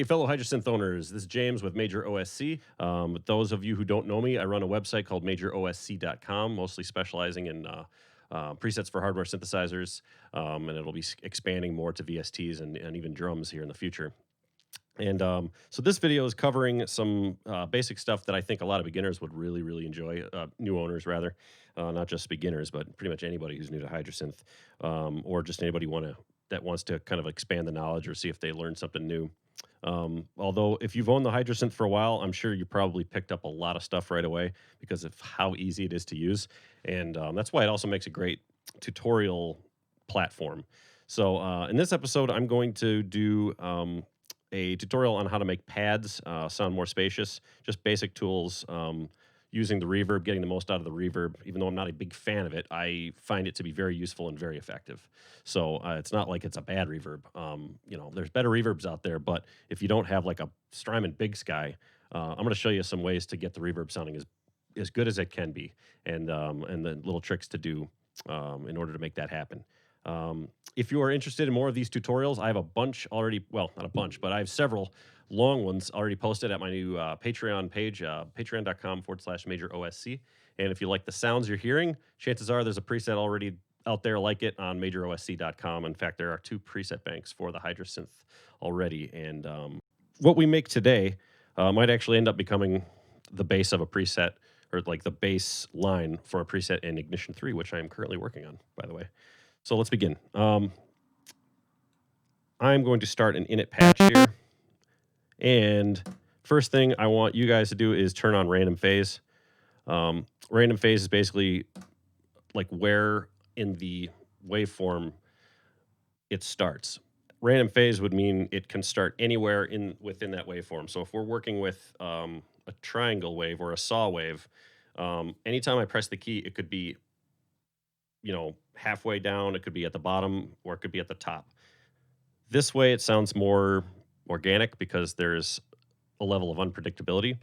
Hey, fellow Hydrasynth owners, this is James with MajorOSC. Those of you who don't know me, I run a website called MajorOSC.com, mostly specializing in presets for hardware synthesizers, and it'll be expanding more to VSTs and even drums here in the future. And so this video is covering some basic stuff that I think a lot of beginners would really enjoy, new owners rather, not just beginners, but pretty much anybody who's new to Hydrasynth, or just anybody that wants to kind of expand the knowledge or see if they learned something new. Although if you've owned the Hydrasynth for a while, I'm sure you probably picked up a lot of stuff right away because of how easy it is to use. And that's why it also makes a great tutorial platform. So in this episode, I'm going to do a tutorial on how to make pads sound more spacious, just basic tools, using the reverb, getting the most out of the reverb. Even though I'm not a big fan of it, I find it to be very useful and very effective. So it's not like it's a bad reverb. You know, there's better reverbs out there, but if you don't have like a Strymon Big Sky, I'm going to show you some ways to get the reverb sounding as good as it can be, and the little tricks to do in order to make that happen. If you are interested in more of these tutorials, I have a bunch already, well, not a bunch, but I have several long ones already posted at my new Patreon page, patreon.com/MajorOSC. And if you like the sounds you're hearing, chances are there's a preset already out there like it on MajorOSC.com. In fact, there are 2 preset banks for the Hydrasynth already. And what we make today might actually end up becoming the base of a preset, or like the base line for a preset in Ignition 3, which I am currently working on, by the way. So let's begin. I'm going to start an init patch here. And first thing I want you guys to do is turn on random phase. Random phase is basically like where in the waveform it starts. Random phase would mean it can start anywhere within that waveform. So if we're working with a triangle wave or a saw wave, anytime I press the key, it could be, you know, halfway down, it could be at the bottom, or it could be at the top. This way it sounds more organic because there's a level of unpredictability,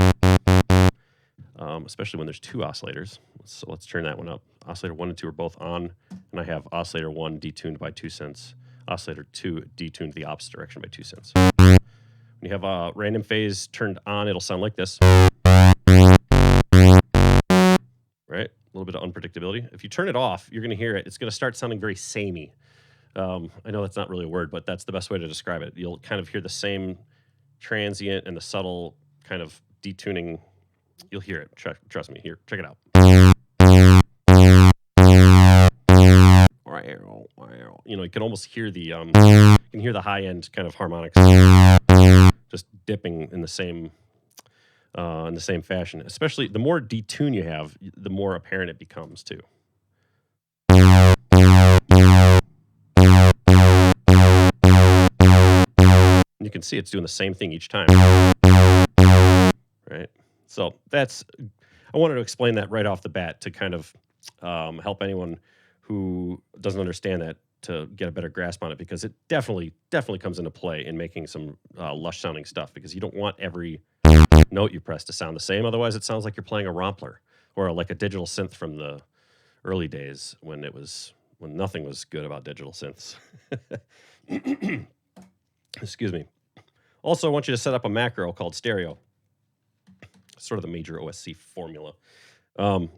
especially when there's 2 oscillators. So let's turn that one up. Oscillator 1 and 2 are both on, and I have oscillator 1 detuned by 2 cents, oscillator 2 detuned the opposite direction by 2 cents. When you have a random phase turned on, it'll sound like this. Right? A little bit of unpredictability. If you turn it off, you're going to hear it. It's going to start sounding very samey. I know that's not really a word, but that's the best way to describe it. You'll kind of hear the same transient and the subtle kind of detuning. You'll hear it. Trust me. Here, check it out. You know, you can almost hear the you can hear the high end kind of harmonics just dipping in the same fashion. Especially the more detune you have, the more apparent it becomes too. You can see it's doing the same thing each time. Right? So I wanted to explain that right off the bat to kind of help anyone who doesn't understand that to get a better grasp on it, because it definitely comes into play in making some lush sounding stuff, because you don't want every note you press to sound the same. Otherwise, it sounds like you're playing a Rompler or like a digital synth from the early days when nothing was good about digital synths. Excuse me. Also, I want you to set up a macro called stereo. Sort of the MajorOSC formula. And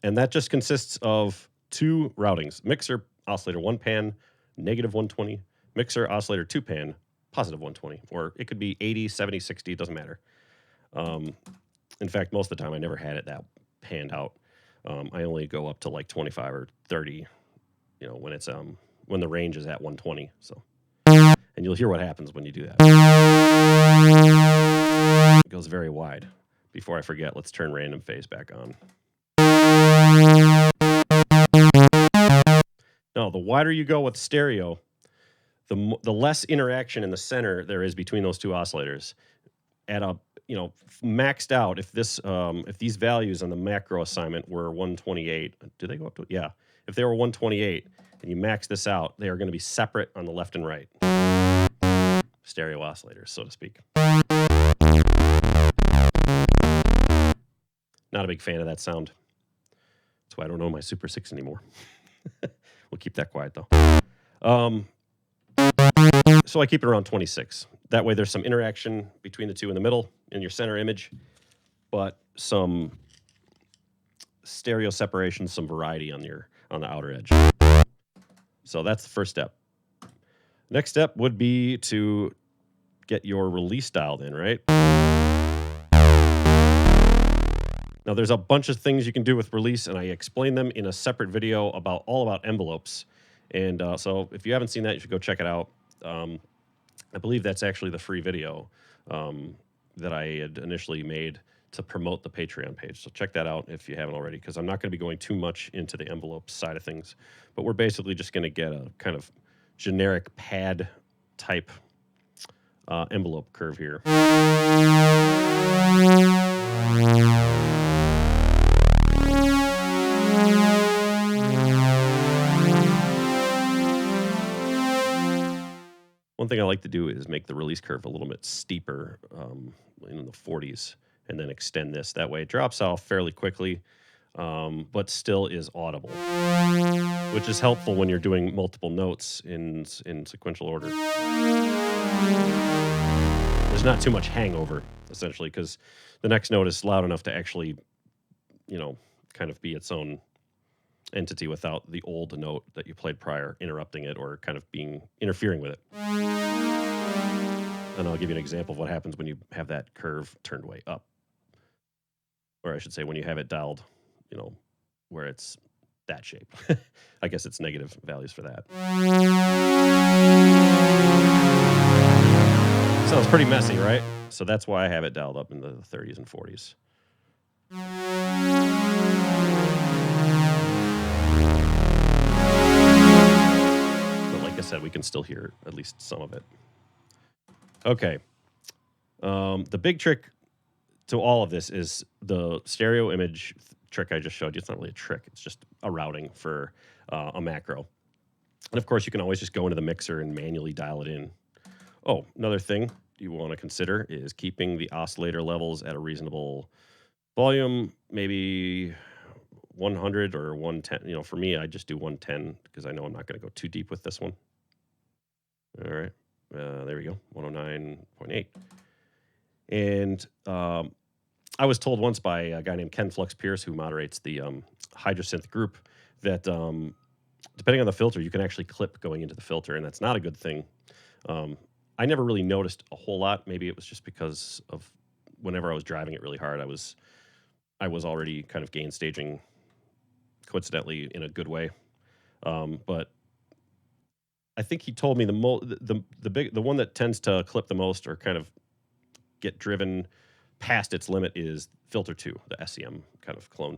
that just consists of 2 routings. Mixer, oscillator 1 pan, -120. Mixer, oscillator 2 pan, +120. Or it could be 80, 70, 60, it doesn't matter. In fact, most of the time I never had it that panned out. I only go up to like 25 or 30, you know, when it's when the range is at 120. So, and you'll hear what happens when you do that. It goes very wide. Before I forget, let's turn random phase back on. No, the wider you go with stereo, the less interaction in the center there is between those 2 oscillators. At a, you know, maxed out, if these values on the macro assignment were 128, do they go up to? Yeah, if they were 128 and you max this out, they are going to be separate on the left and right. Stereo oscillators, so to speak. Not a big fan of that sound. That's why I don't own my Super 6 anymore. We'll keep that quiet though. So I keep it around 26. That way there's some interaction between the two in the middle in your center image, but some stereo separation, some variety on the outer edge. So that's the first step. Next step would be to get your release dialed in, right? Now there's a bunch of things you can do with release, and I explain them in a separate video all about envelopes. And so if you haven't seen that, you should go check it out. I believe that's actually the free video that I had initially made to promote the Patreon page. So check that out if you haven't already, because I'm not going to be going too much into the envelope side of things. But we're basically just going to get a kind of generic pad type envelope curve here. One thing I like to do is make the release curve a little bit steeper in the 40s, and then extend this. That way it drops off fairly quickly, but still is audible, which is helpful when you're doing multiple notes in sequential order. There's not too much hangover, essentially, because the next note is loud enough to actually, kind of be its own entity without the old note that you played prior interrupting it or kind of interfering with it. And I'll give you an example of what happens when you have that curve turned way up. Or I should say when you have it dialed, where it's that shape. I guess it's negative values for that. Sounds pretty messy, right? So that's why I have it dialed up in the 30s and 40s. Like I said, we can still hear at least some of it. Okay. The big trick to all of this is the stereo image trick I just showed you. It's not really a trick. It's just a routing for a macro. And of course, you can always just go into the mixer and manually dial it in. Oh, another thing you want to consider is keeping the oscillator levels at a reasonable volume, maybe 100 or 110. For me, I just do 110 because I know I'm not going to go too deep with this one. All right. There we go. 109.8. And I was told once by a guy named Ken Flux Pierce, who moderates the Hydrasynth group, that depending on the filter, you can actually clip going into the filter, and that's not a good thing. I never really noticed a whole lot. Maybe it was just because of whenever I was driving it really hard, I was already kind of gain staging, coincidentally, in a good way. But I think he told me the one that tends to clip the most or kind of get driven past its limit is filter 2, the SEM kind of clone.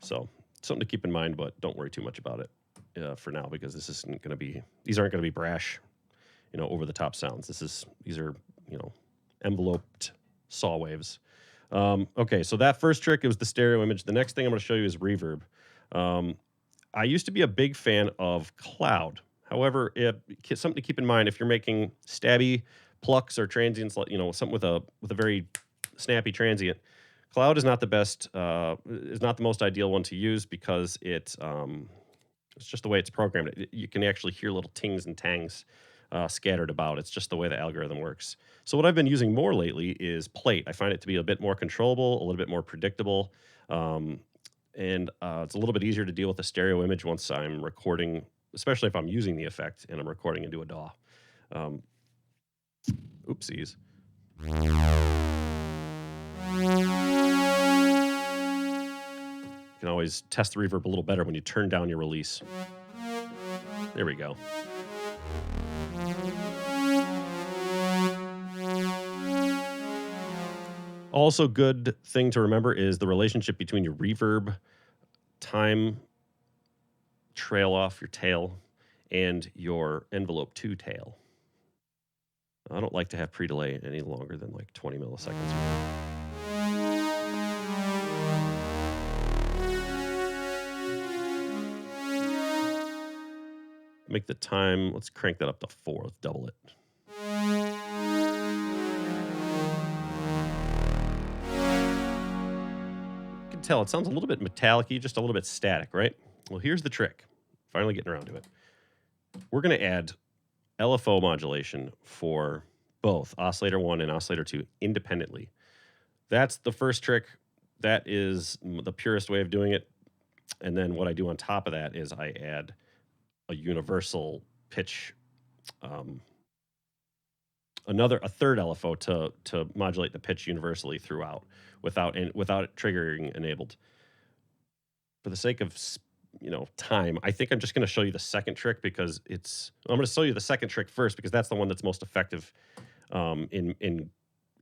So something to keep in mind, but don't worry too much about it for now, because these aren't going to be brash, over the top sounds. These are enveloped saw waves. Okay, so that first trick, it was the stereo image. The next thing I'm going to show you is reverb. I used to be a big fan of cloud. However, something to keep in mind if you're making stabby plucks or transients, something with a very snappy transient. Cloud is not the best, is not the most ideal one to use because it's just the way it's programmed. You can actually hear little tings and tangs scattered about. It's just the way the algorithm works. So what I've been using more lately is plate. I find it to be a bit more controllable, a little bit more predictable, and it's a little bit easier to deal with the stereo image once I'm recording, especially if I'm using the effect and I'm recording into a DAW. Oopsies. You can always test the reverb a little better when you turn down your release. There we go. Also, good thing to remember is the relationship between your reverb time trail off your tail and your envelope 2 tail. I don't like to have pre-delay any longer than like 20 milliseconds. Make the time, let's crank that up to 4, let's double it. You can tell it sounds a little bit metallic-y, just a little bit static, right? Well, here's the trick. Finally getting around to it. We're going to add Lfo modulation for both oscillator 1 and oscillator 2 independently. That's the first trick. That is the purest way of doing it. And then what I do on top of that is I add a universal pitch, a third LFO to modulate the pitch universally throughout without it triggering enabled. For the sake of time, I think I'm just going to show you the second trick because I'm going to show you the second trick first because that's the one that's most effective in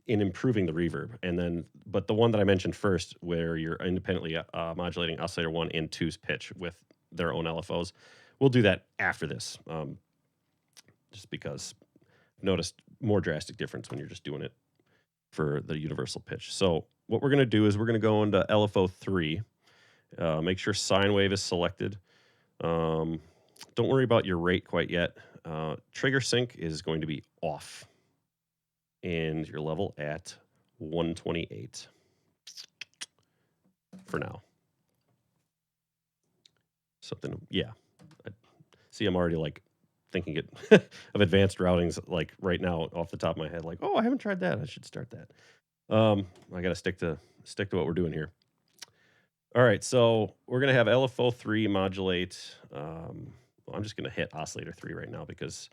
improving the reverb. And then, but the one that I mentioned first, where you're independently modulating oscillator 1 and 2's pitch with their own LFOs, we'll do that after this, just because I've noticed more drastic difference when you're just doing it for the universal pitch. So what we're going to do is we're going to go into Lfo3. Make sure sine wave is selected. Don't worry about your rate quite yet. Trigger sync is going to be off. And your level at 128 for now. Yeah. See, I'm already like thinking of advanced routings like right now off the top of my head. Like, oh, I haven't tried that. I should start that. I got to stick to what we're doing here. All right, so we're gonna have Lfo3 modulate. I'm just gonna hit oscillator 3 right now because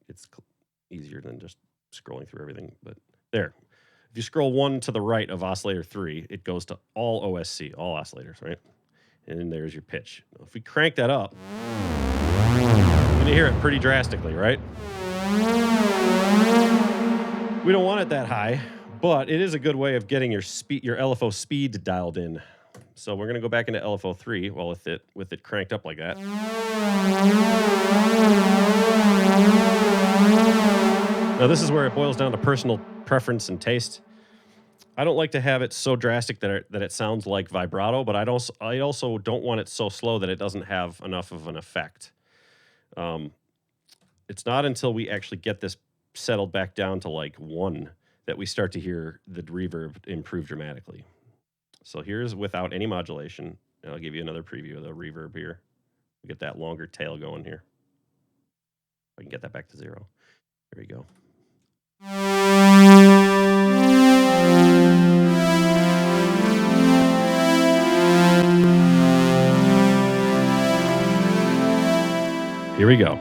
it's easier than just scrolling through everything. But there, if you scroll 1 to the right of oscillator 3, it goes to all OSC, all oscillators, right? And then there's your pitch. If we crank that up, you're gonna hear it pretty drastically, right? We don't want it that high, but it is a good way of getting your LFO speed dialed in. So we're going to go back into Lfo3 with it cranked up like that. Now this is where it boils down to personal preference and taste. I don't like to have it so drastic that it sounds like vibrato, but I also don't want it so slow that it doesn't have enough of an effect. It's not until we actually get this settled back down to like 1 that we start to hear the reverb improve dramatically. So here's without any modulation. And I'll give you another preview of the reverb here. We get that longer tail going here. I can get that back to 0. There you go. Here we go.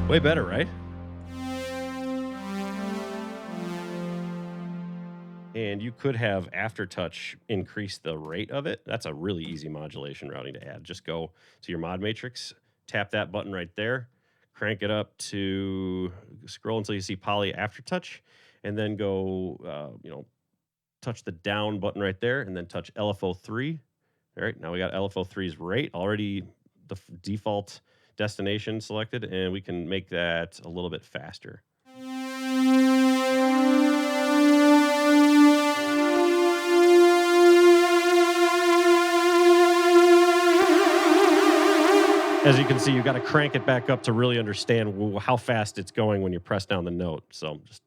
Way better, right? And you could have Aftertouch increase the rate of it. That's a really easy modulation routing to add. Just go to your mod matrix, tap that button right there, crank it up to scroll until you see Poly Aftertouch, and then go, touch the down button right there, and then touch Lfo3. All right, now we got Lfo3's rate already, the default destination selected, and we can make that a little bit faster. As you can see, you've got to crank it back up to really understand how fast it's going when you press down the note. So just,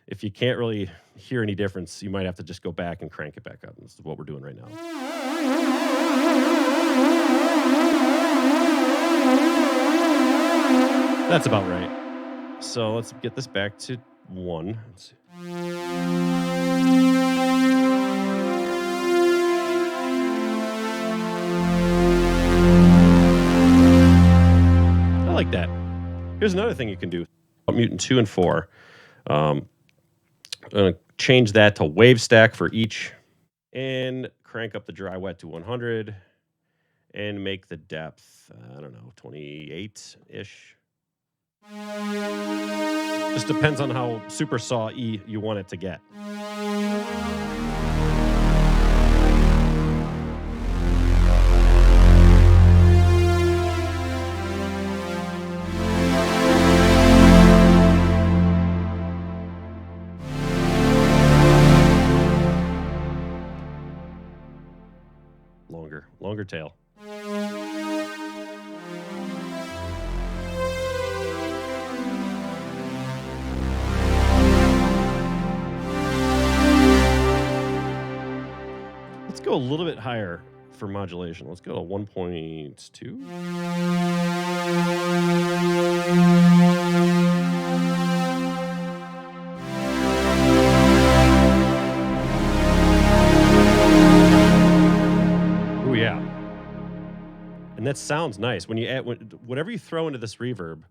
if you can't really hear any difference, you might have to just go back and crank it back up. This is what we're doing right now. That's about right. So let's get this back to 1. Let's see. I like that. Here's another thing you can do. Mutant 2 and 4. I'm going to change that to wave stack for each and crank up the dry wet to 100 and make the depth, 28-ish. Just depends on how super saw E you want it to get. Longer tail. go a little bit higher for modulation. Let's go to 1.2. Oh yeah. And that sounds nice. When you add whatever you throw into this reverb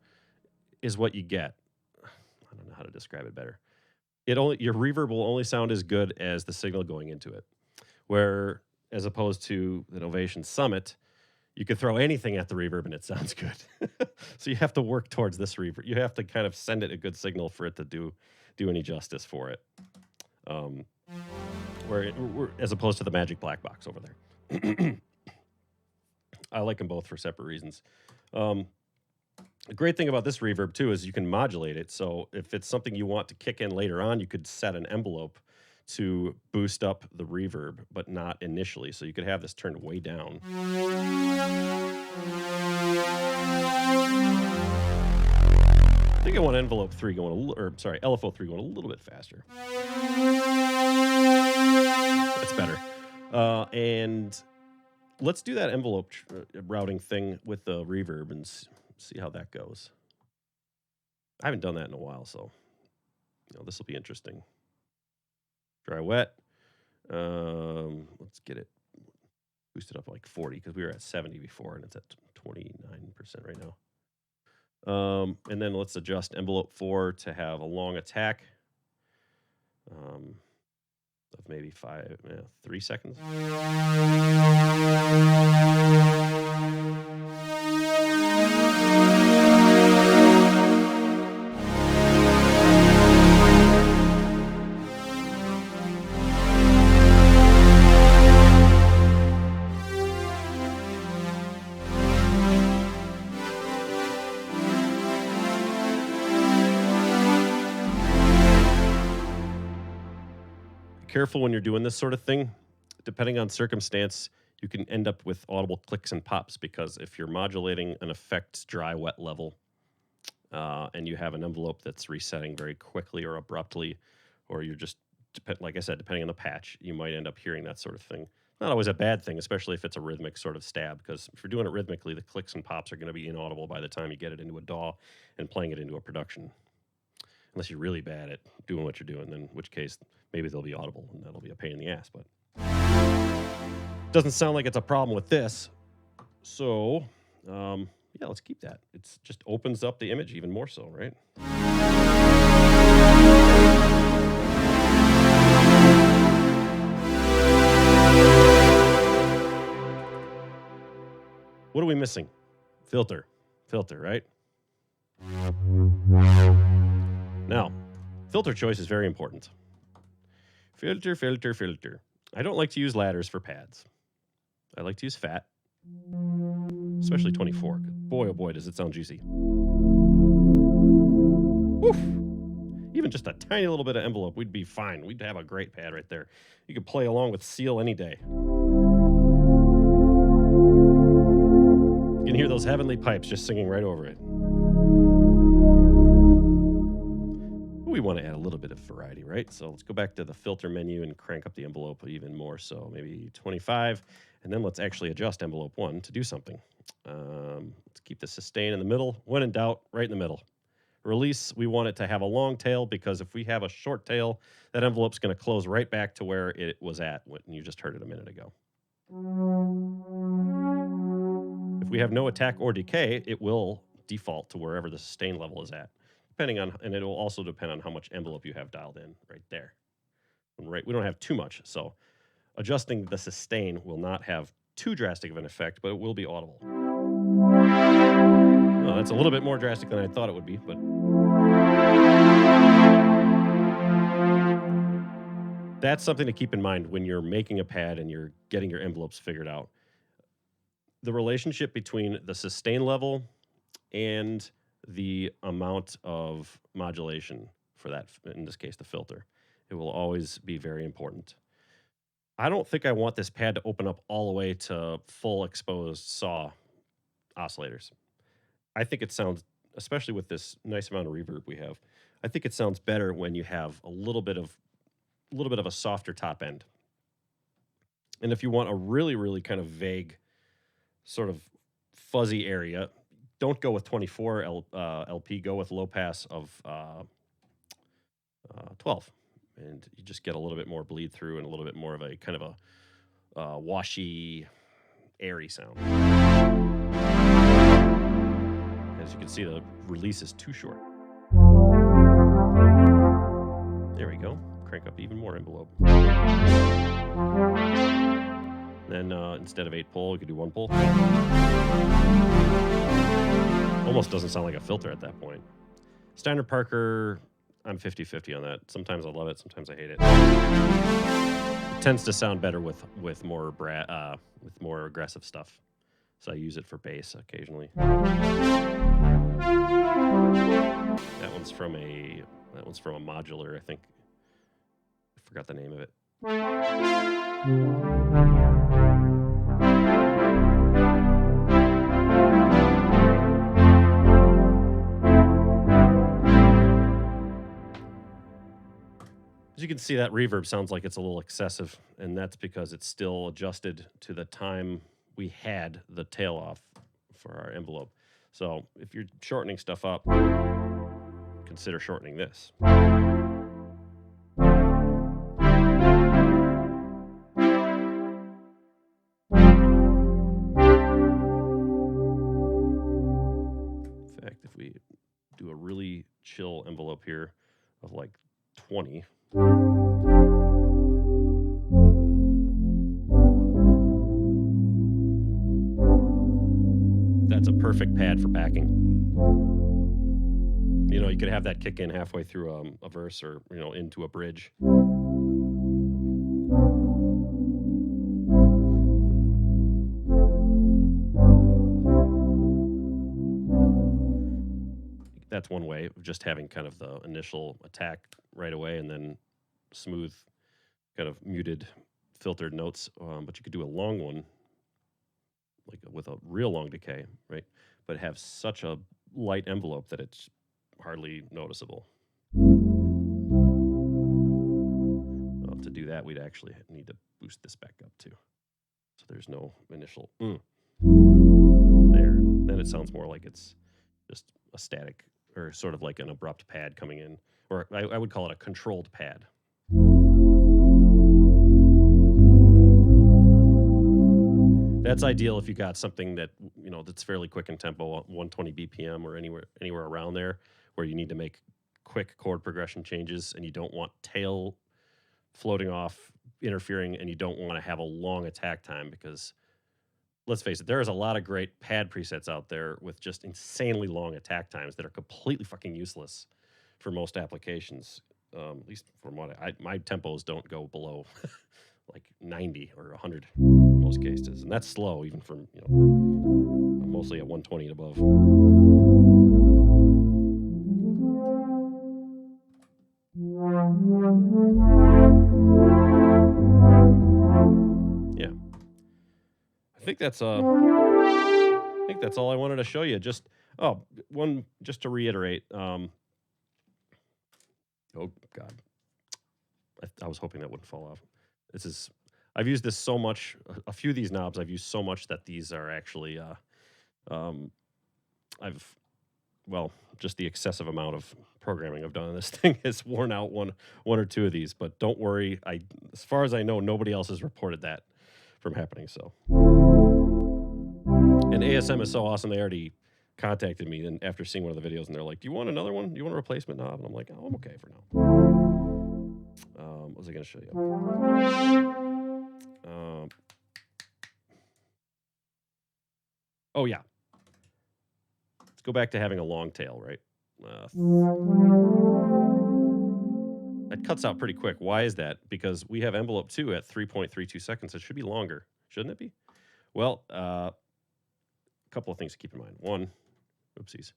is what you get. I don't know how to describe it better. Your reverb will only sound as good as the signal going into it. Where as opposed to the Novation Summit, you could throw anything at the reverb and it sounds good. So you have to work towards this reverb. You have to kind of send it a good signal for it to do any justice for it. As opposed to the Magic Black Box over there. I like them both for separate reasons. The great thing about this reverb too is you can modulate it. So if it's something you want to kick in later on, you could set an envelope to boost up the reverb, but not initially. So you could have this turned way down. I think I want envelope 3 going Lfo 3 going a little bit faster. That's better. And let's do that envelope routing thing with the reverb and see how that goes. I haven't done that in a while, so this will be interesting. Dry wet. Let's get it boosted up like 40 because we were at 70 before and it's at 29% right now. And then let's adjust envelope 4 to have a long attack of maybe 3 seconds. Careful when you're doing this sort of thing. Depending on circumstance, you can end up with audible clicks and pops because if you're modulating an effect dry wet level and you have an envelope that's resetting very quickly or abruptly, or you're just, like I said, depending on the patch, you might end up hearing that sort of thing. Not always a bad thing, especially if it's a rhythmic sort of stab, because if you're doing it rhythmically, the clicks and pops are going to be inaudible by the time you get it into a DAW and playing it into a production. Unless you're really bad at doing what you're doing, then in which case maybe they'll be audible and that'll be a pain in the ass. But doesn't sound like it's a problem with this. So yeah, let's keep that. It just opens up the image even more so, right? What are we missing? Filter, right? Now, filter choice is very important. Filter. I don't like to use ladders for pads. I like to use fat, especially 24. Boy, oh boy, does it sound juicy. Woof. Even just a tiny little bit of envelope, we'd be fine. We'd have a great pad right there. You could play along with Seal any day. You can hear those heavenly pipes just singing right over it. We want to add a little bit of variety, right? So let's go back to the filter menu and crank up the envelope even more. So maybe 25. And then let's actually adjust envelope 1 to do something. Let's keep the sustain in the middle. When in doubt, right in the middle. Release, we want it to have a long tail because if we have a short tail, that envelope's going to close right back to where it was at when you just heard it a minute ago. If we have no attack or decay, it will default to wherever the sustain level is at. And it will also depend on how much envelope you have dialed in right there. Right, we don't have too much, so adjusting the sustain will not have too drastic of an effect, but it will be audible. Well, that's a little bit more drastic than I thought it would be, but that's something to keep in mind when you're making a pad and you're getting your envelopes figured out. The relationship between the sustain level and the amount of modulation for that, in this case, the filter. It will always be very important. I don't think I want this pad to open up all the way to full exposed saw oscillators. I think it sounds, especially with this nice amount of reverb we have, I think it sounds better when you have a little bit of a softer top end. And if you want a really, really kind of vague, sort of fuzzy area, don't go with 24 LP, go with low pass of 12. And you just get a little bit more bleed through and a little bit more of a kind of a washy, airy sound. As you can see, the release is too short. There we go. Crank up even more envelope. Then instead of 8 pull, you could do 1 pull. Almost doesn't sound like a filter at that point. Steiner Parker, I'm 50-50 on that. Sometimes I love it, sometimes I hate it. It tends to sound better with more aggressive stuff. So I use it for bass occasionally. That one's from a modular, I think. I forgot the name of it. As you can see, that reverb sounds like it's a little excessive, and that's because it's still adjusted to the time we had the tail off for our envelope. So if you're shortening stuff up, consider shortening this. In fact, if we do a really chill envelope here of like 20, that's a perfect pad for backing. You know, you could have that kick in halfway through a verse or, you know, into a bridge. That's one way of just having kind of the initial attack right away and then smooth, kind of muted, filtered notes. But you could do a long one, like with a real long decay, right? But have such a light envelope that it's hardly noticeable. Well, to do that, we'd actually need to boost this back up too. So there's no initial there. Then it sounds more like it's just a static or sort of like an abrupt pad coming in, or I would call it a controlled pad. That's ideal if you got something that, you know, that's fairly quick in tempo, 120 BPM or anywhere around there, where you need to make quick chord progression changes and you don't want tail floating off, interfering, and you don't want to have a long attack time because, let's face it, there is a lot of great pad presets out there with just insanely long attack times that are completely fucking useless for most applications. At least from what my tempos don't go below like 90 or 100 in most cases, and that's slow even from, you know, I'm mostly at 120 and above. Yeah, I think that's all I wanted to show you. Just just to reiterate. Oh God, I was hoping that wouldn't fall off. I've used this so much. A few of these knobs I've used so much that these are actually just the excessive amount of programming I've done on this thing has worn out one or two of these. But don't worry, as far as I know, nobody else has reported that from happening. So, and ASM is so awesome. They already contacted me and after seeing one of the videos, and they're like, "Do you want another one? Do you want a replacement knob?" And I'm like, "Oh, I'm okay for now." What was I going to show you? Oh yeah. Let's go back to having a long tail, right? That cuts out pretty quick. Why is that? Because we have envelope 2 at 3.32 seconds. It should be longer, shouldn't it be? Well, a couple of things to keep in mind. One, oopsies,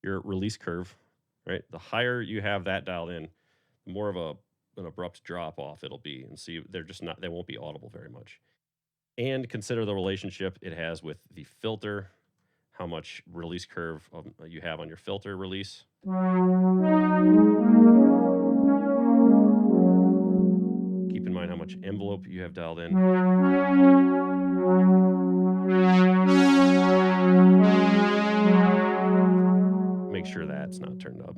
your release curve, right? The higher you have that dialed in, the more of an abrupt drop off it'll be, and so they won't be audible very much. And consider the relationship it has with the filter, how much release curve you have on your filter release. Keep in mind how much much envelope you have dialed in. Make sure that's not turned up.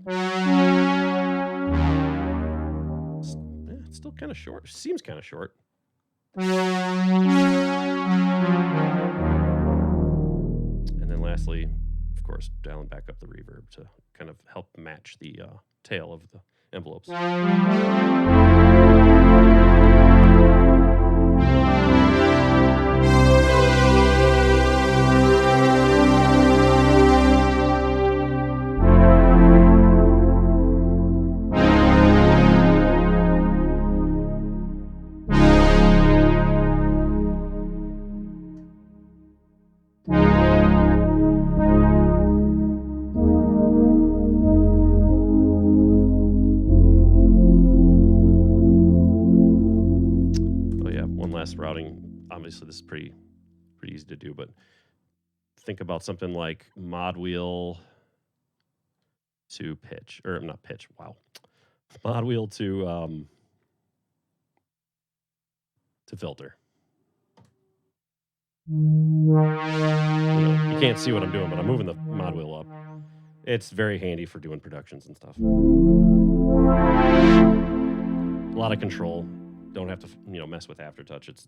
It's still kind of short. Seems kind of short. And then lastly, of course, dialing back up the reverb to kind of help match the tail of the envelopes. Routing, obviously this is pretty easy to do, but think about something like mod wheel to pitch, or not pitch, wow, mod wheel to filter. You can't see what I'm doing, but I'm moving the mod wheel up. It's very handy for doing productions and stuff. A lot of control. Don't have to, mess with aftertouch. It's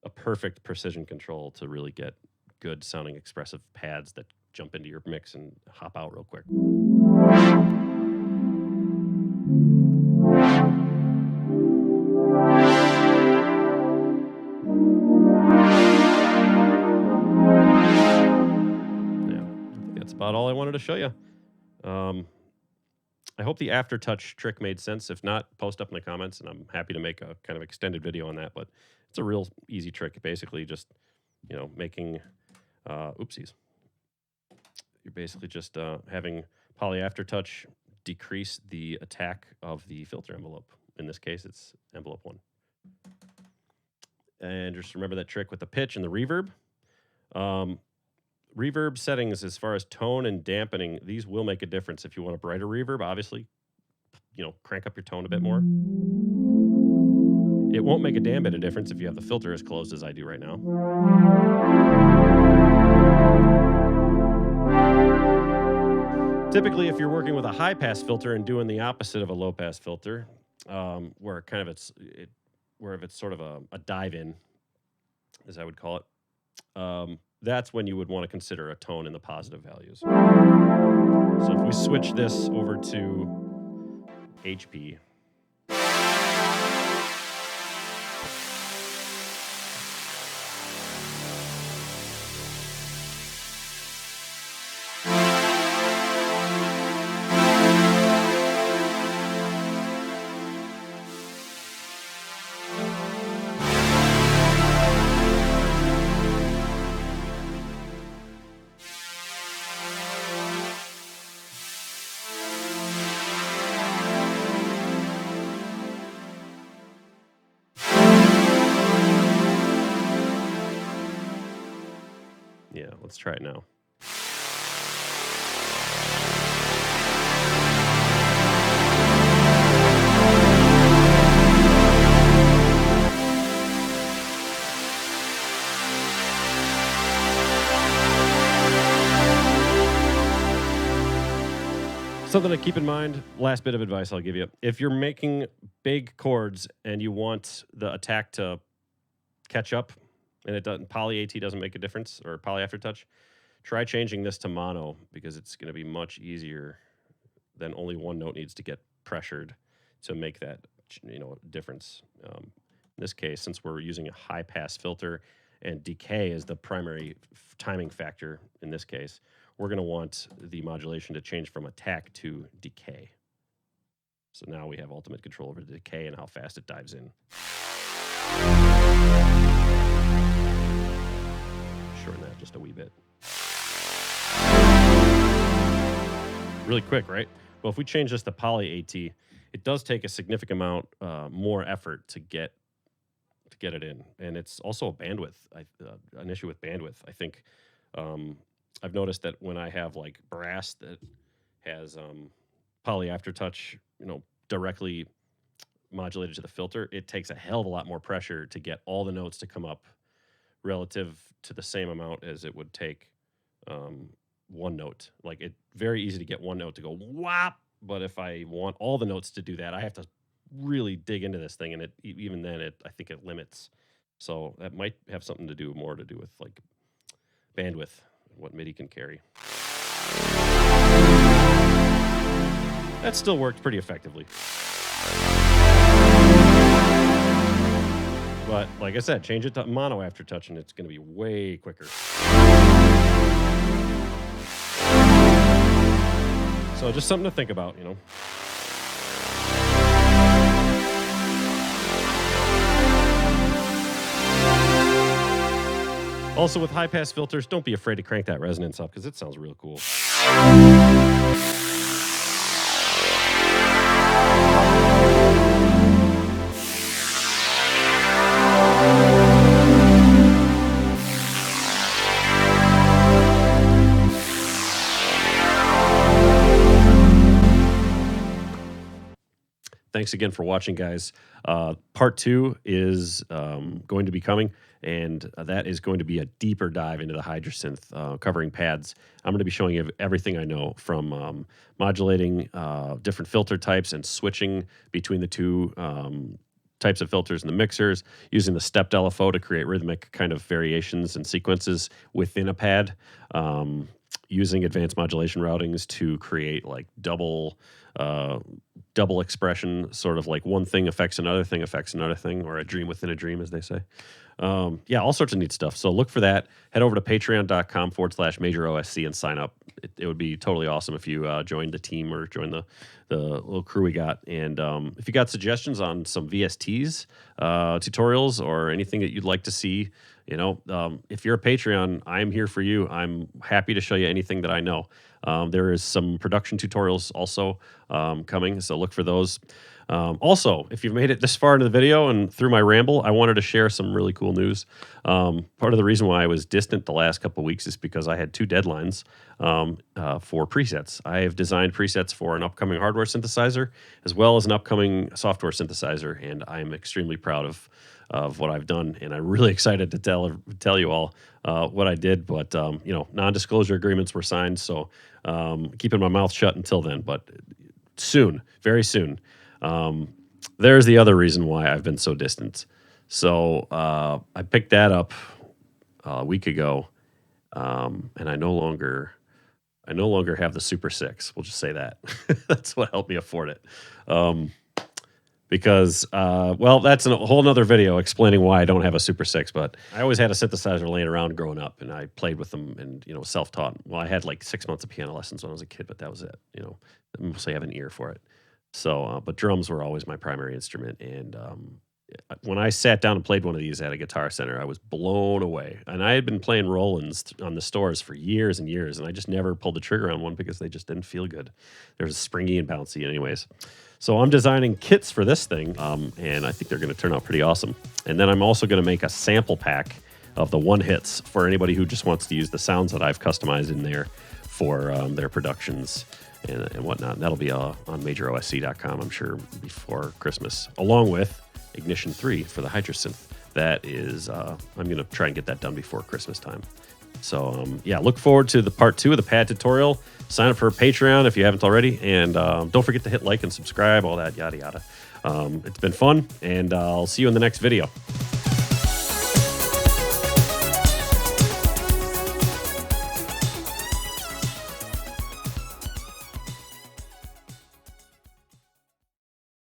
a perfect precision control to really get good sounding expressive pads that jump into your mix and hop out real quick. Yeah, I think that's about all I wanted to show you. I hope the aftertouch trick made sense. If not, post up in the comments, and I'm happy to make a kind of extended video on that. But it's a real easy trick. Basically, just making oopsies. You're basically just having poly aftertouch decrease the attack of the filter envelope. In this case, it's envelope 1. And just remember that trick with the pitch and the reverb. Reverb settings, as far as tone and dampening, these will make a difference. If you want a brighter reverb, obviously, crank up your tone a bit more. It won't make a damn bit of difference if you have the filter as closed as I do right now. Typically, if you're working with a high-pass filter and doing the opposite of a low-pass filter, where it's sort of a dive-in, as I would call it, that's when you would want to consider a tone in the positive values. So if we switch this over to HP, yeah, let's try it now. Something to keep in mind, last bit of advice I'll give you. If you're making big chords and you want the attack to catch up, and it doesn't, poly AT doesn't make a difference, or poly aftertouch, try changing this to mono, because it's going to be much easier. Then only one note needs to get pressured to make that difference. In this case, since we're using a high pass filter and decay is the primary timing factor in this case, we're going to want the modulation to change from attack to decay. So now we have ultimate control over the decay and how fast it dives in. Shorten that just a wee bit. Really quick, right? Well, if we change this to poly AT, it does take a significant amount more effort to get it in, and it's also a bandwidth, an issue with bandwidth. I think I've noticed that when I have like brass that has poly aftertouch, directly modulated to the filter, it takes a hell of a lot more pressure to get all the notes to come up relative to the same amount as it would take one note. Like, it very easy to get one note to go whop, but if I want all the notes to do that, I have to really dig into this thing, and it even then I think it limits. So that might have something to do with like bandwidth, what MIDI can carry. That still worked pretty effectively. But like I said, change it to mono after touching, it's going to be way quicker. So just something to think about, you know. Also, with high-pass filters, don't be afraid to crank that resonance up, because it sounds real cool. Thanks again for watching, guys. Part 2 is going to be coming, and that is going to be a deeper dive into the Hydrasynth, covering pads. I'm going to be showing you everything I know from modulating different filter types and switching between the two types of filters in the mixers, using the stepped LFO to create rhythmic kind of variations and sequences within a pad, using advanced modulation routings to create like double expression, sort of like one thing affects another thing, or a dream within a dream, as they say. Yeah, all sorts of neat stuff. So look for that. Head over to patreon.com/MajorOSC and sign up. It would be totally awesome if you joined the team or joined the little crew we got. And if you got suggestions on some VSTs, tutorials, or anything that you'd like to see, you know, if you're a Patreon, I'm here for you. I'm happy to show you anything that I know. There is some production tutorials also coming, so look for those. Also, if you've made it this far into the video and through my ramble, I wanted to share some really cool news. Part of the reason why I was distant the last couple of weeks is because I had 2 deadlines for presets. I have designed presets for an upcoming hardware synthesizer as well as an upcoming software synthesizer, and I am extremely proud of what I've done, and I'm really excited to tell you all what I did. But you know, non-disclosure agreements were signed, so keeping my mouth shut until then. But soon, very soon. There's the other reason why I've been so distant. So I picked that up a week ago, and I no longer have the Super 6. We'll just say that. That's what helped me afford it. Because, well, that's a whole nother video explaining why I don't have a Super 6, but I always had a synthesizer laying around growing up, and I played with them and, you know, self-taught. Well, I had like 6 months of piano lessons when I was a kid, but that was it. You know, I mostly have an ear for it. So, but drums were always my primary instrument, and when I sat down and played one of these at a Guitar Center, I was blown away. And I had been playing Roland's on the stores for years and years, and I just never pulled the trigger on one because they just didn't feel good. They were springy and bouncy anyways. So I'm designing kits for this thing, and I think they're going to turn out pretty awesome. And then I'm also going to make a sample pack of the one-hits for anybody who just wants to use the sounds that I've customized in there for their productions and whatnot. And that'll be on MajorOSC.com, I'm sure, before Christmas, along with Ignition 3 for the Hydrasynth. That is, I'm going to try and get that done before Christmas time. So, yeah, look forward to the part 2 of the pad tutorial. Sign up for Patreon if you haven't already. And don't forget to hit like and subscribe, all that yada yada. It's been fun, and I'll see you in the next video.